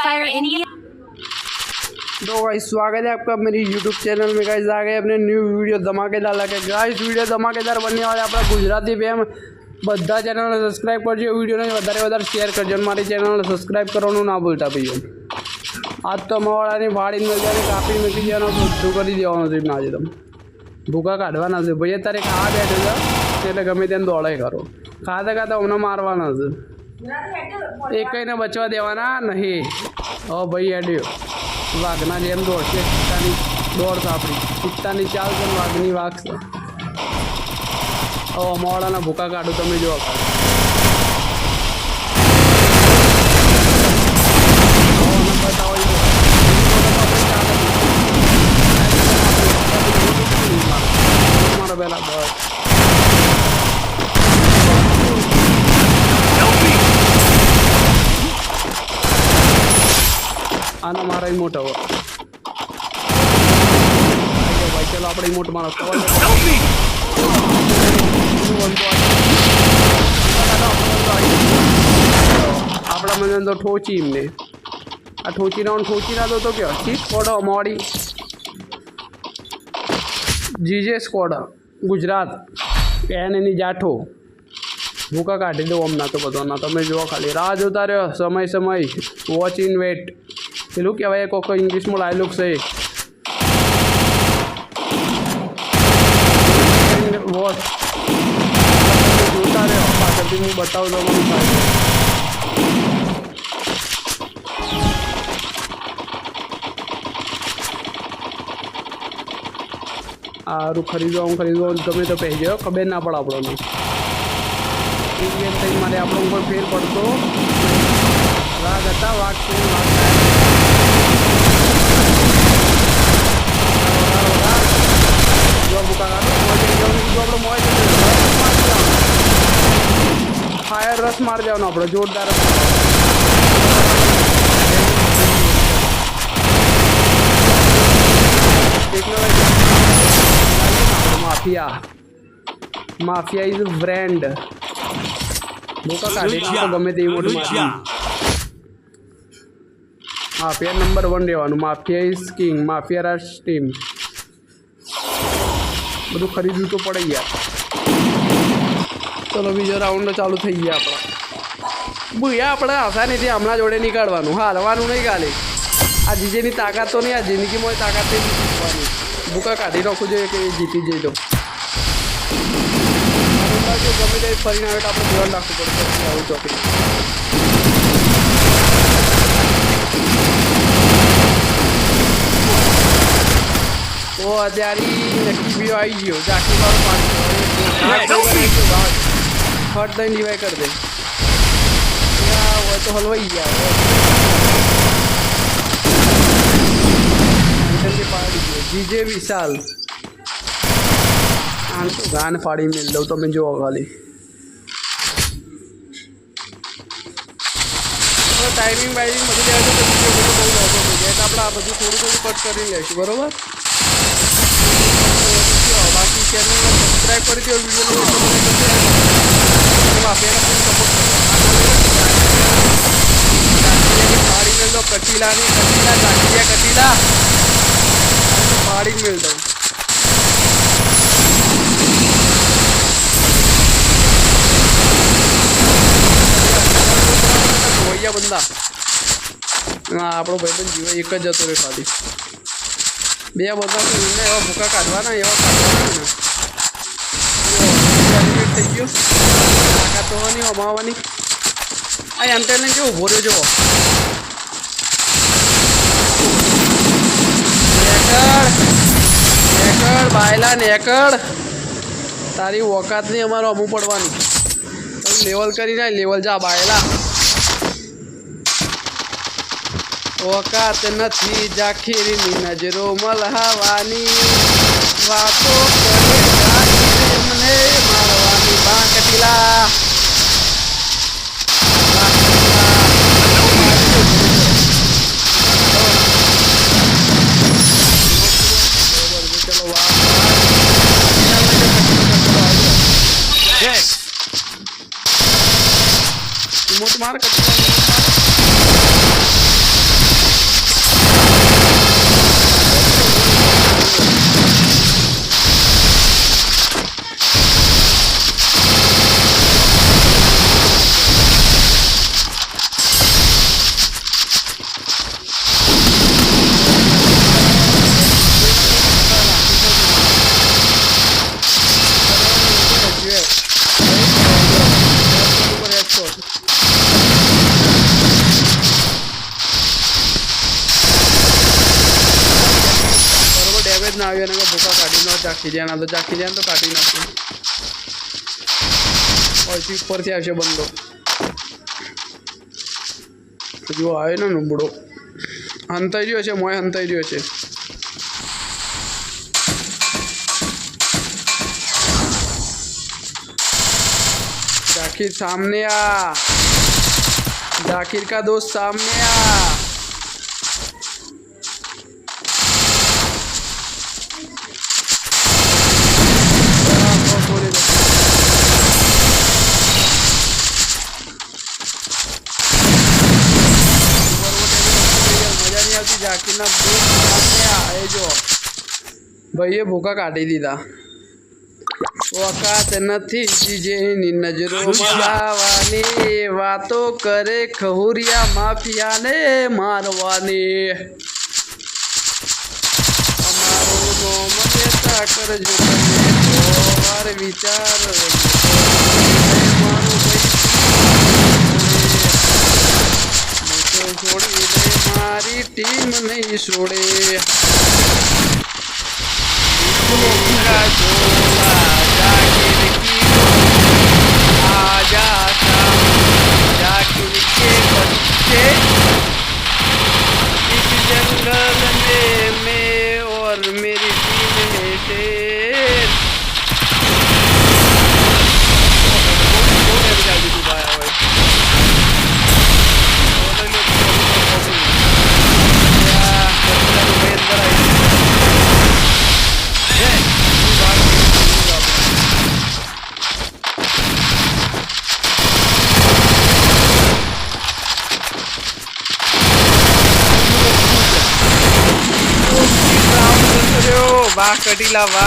Fire India. तो guys स्वागत है आपका मेरी YouTube चैनल में। गाइस आ गए अपने न्यू वीडियो धमाकेदार लाके। गाइस वीडियो धमाकेदार बनने वाले अपना गुजराती फेम બધા ચેનલને સબસ્ક્રાઇબ કરજો, વિડીયોને વધારે શેર કરજો અને મારી ચેનલને સબસ્ક્રાઇબ કરવાનું ના ભૂલતા ભાઈઓ। આજ તો મવાળાની વાડી મળી જાય, કાપી મૂકી દેવાનું, બધું કરી દેવાનું છે એમને। આજે તમે ભૂકા કાઢવાના છે ભાઈ। અત્યારે ખાવા બેઠો છે એટલે ગમે તેને દોડાય કરો, ખાતા ખાતા અમને મારવાના છે, એકઈને બચવા દેવાના નહીં। હવે ભાઈ હેડ્યો વાઘના જેમ દોડશે, ચિત્તાની દોડ આપણી, ચિત્તાની ચાલ છે, વાઘની વાઘ છે। હવે મોડાના ભૂકા કાઢું તમે જો મારો પેલા બસ આના મારા ઇમોટ હવે ભાઈ ચાલો આપણે ઇમોટ મારો આપણા મને તો ઠોચી એમને આ ઠોચી ના તો કે હસી સ્કોડ મોડી જીજે સ્કોડ ગુજરાત એની જાઠો ભૂકા કાઢી દો હમણાં તો બધાના તમે જુઓ ખાલી રાહ જોતા રહ્યો સમય વોચ ઇન વેટ પેલું કહેવાય કોઈક ઇંગ્લિશમાં ડાયલોગ છે વોચ જોતા રહ્યો પાછળથી હું બતાવું તમારું ફાયદો સારું ખરીદવા ગમે તો પહેરી જાઓ ખબર ના પડે આપણને થઈ મારે આપણો ઉપર ફેર પડતો વાઘ હતા વાઘ છે ફાયર રસ મારી દેવાનો આપણે જોરદાર માફિયા ઇઝ બ્રેન્ડ ભૂકા કાઢી ગમે તે મોટું માફિયા નંબર 1 રહેવાનું। Mafia is king, mafia Raj team બધું ખરીદવું તો પડે યાર। ચલો બીજો રાઉન્ડ ચાલુ થઈ ગયા આપણા ભૂયા આપણે આસાનીથી હમણાં જોડે નીકળવાનું, હારવાનું નહીં ખાલી। આ જીજેની તાકાત તો નહીં, આ જિંદગીમાં તાકાત નહીં જીતવાની। ભૂકા કાઢી નાખવું જોઈએ કે જીતી જઈ દો ગમે તે ફરીને આવે તો આપણે ધ્યાન રાખવું પડશે આવું ચોકડી તો અત્યારે નક્કી બીઓ આવી ગયો ઝાંકી વાળો પાણી ફટ દઈને ડિવાઈ કરી દે હોય તો હલવાઈ ગયા પાડી ગયો જીજે વિશાલ ગાન ફાડી મેળ દઉં તમે જોવો ખાલી ટાઈમિંગ બાઈમિંગ બધું જાય તો વિડીયો બધું બહુ ઓછો થઈ જાય એટલે આપણે આ બધું થોડું કટ કરી લઈશું બરાબર। બાકી ચેનલને સબસ્ક્રાઈબ કરી દો, વિડીયો ફાડી મેળ દો કટીલા ફાડી મેળ દઉં બંદા હા આપણો ભાઈબંધ જીવો એક જ જતો રહે ખાલી બે બધા એમને એવા ભૂકા કાઢવાના એવા કાઢવાના થઈ ગયો તાકાત તો નહીં અમાવાની આ એમ ટેલને કેવું ઉભો રહ્યો જુઓ નેકળ બાયલા નેકળ તારી ઓકાત નહીં અમારો અમું પડવાની લેવલ કરી ના લેવલ જા બાયલા ઓકાત નથી જાખીરની નજરો મલહાવાની વાતો કરે મને મારવાની બાંકટીલા મોટ માર ઝાંખી જાય તો કાઢી નાખું અહીંથી ઉપરથી આવશે બંદો હજુ આવે ને નુબડો હંતાઈ રહ્યો છે મોય હંતાઈ રહ્યો છે जाकिर सामने आ जाकिर का दोस्त सामने आ मजा नहीं आती जाकिर ना दोस्त सामने आए जो भाई भूखा काटी दीदा वकात નથી જીજેની નજરોમાં લાવવાની વાતો કરે ખહુરિયા માફિયાને મારવાની અમારું નોમ લેતા કરજો તમે વાર વિચાર મારું છોડી દે મારી ટીમ નહીં છોડે जाकिर के बच्चे इस जंगल में मैं और मेरी टीम में शेर वाह कटीला वाह।